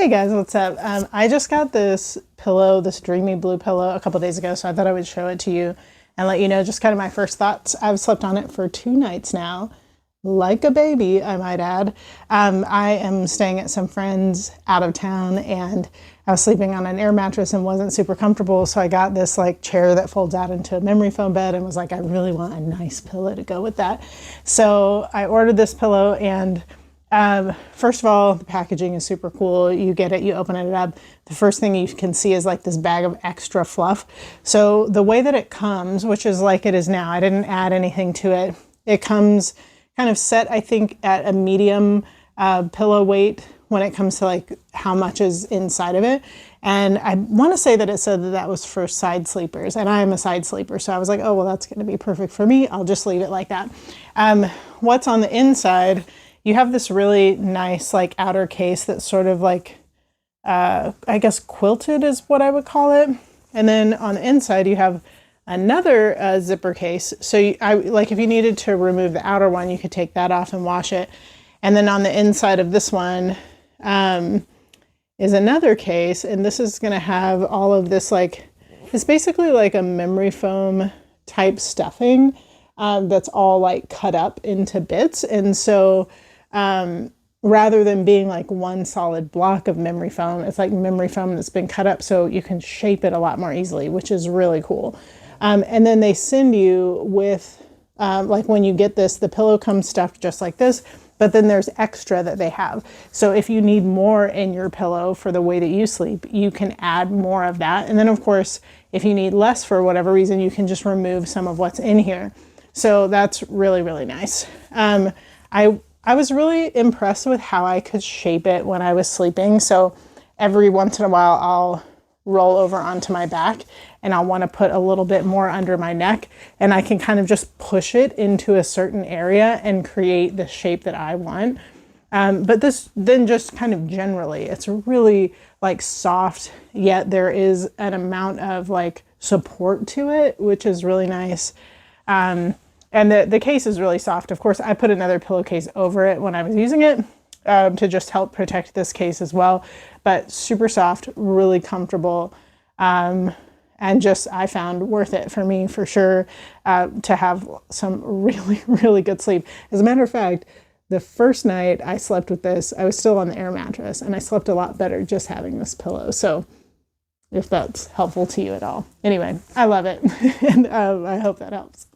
Hey guys, what's up? I just got this pillow, this DreamyBlue pillow a couple days ago, so I thought I would show it to you and let you know just kind of my first thoughts. I've slept on it for 2 nights now, like a baby, I might add. I am staying at some friends out of town, and I was sleeping on an air mattress and wasn't super comfortable, so I got this like chair that folds out into a memory foam bed and was like, I really want a nice pillow to go with that. So I ordered this pillow, and first of all, the packaging is super cool. You get it, you open it up. The first thing you can see is like this bag of extra fluff. So the way that it comes, which is like it is now, I didn't add anything to it. It comes kind of set, I think, at a medium pillow weight when it comes to like how much is inside of it. And I want to say that it said that that was for side sleepers, and I am a side sleeper. So I was like, oh, well, that's going to be perfect for me. I'll just leave it like that. What's on the inside? You have this really nice like outer case that's sort of like, I guess quilted is what I would call it. And then on the inside you have another zipper case. So like if you needed to remove the outer one, you could take that off and wash it. And then on the inside of this one is another case. And this is going to have all of this, like, it's basically like a memory foam type stuffing that's all like cut up into bits. And so rather than being like one solid block of memory foam, it's like memory foam that's been cut up so you can shape it a lot more easily, which is really cool. And then they send you with, like when you get this, the pillow comes stuffed just like this, but then there's extra that they have. So if you need more in your pillow for the way that you sleep, you can add more of that. And then of course, if you need less for whatever reason, you can just remove some of what's in here. So that's really, really nice. I was really impressed with how I could shape it when I was sleeping. So every once in a while, I'll roll over onto my back and I'll want to put a little bit more under my neck, and I can kind of just push it into a certain area and create the shape that I want. But this then just kind of generally, it's really like soft, yet there is an amount of like support to it, which is really nice. And the case is really soft. Of course, I put another pillowcase over it when I was using it to just help protect this case as well. But super soft, really comfortable, and just I found worth it for me for sure to have some really, really good sleep. As a matter of fact, the first night I slept with this, I was still on the air mattress, and I slept a lot better just having this pillow. So if that's helpful to you at all. Anyway, I love it, and I hope that helps.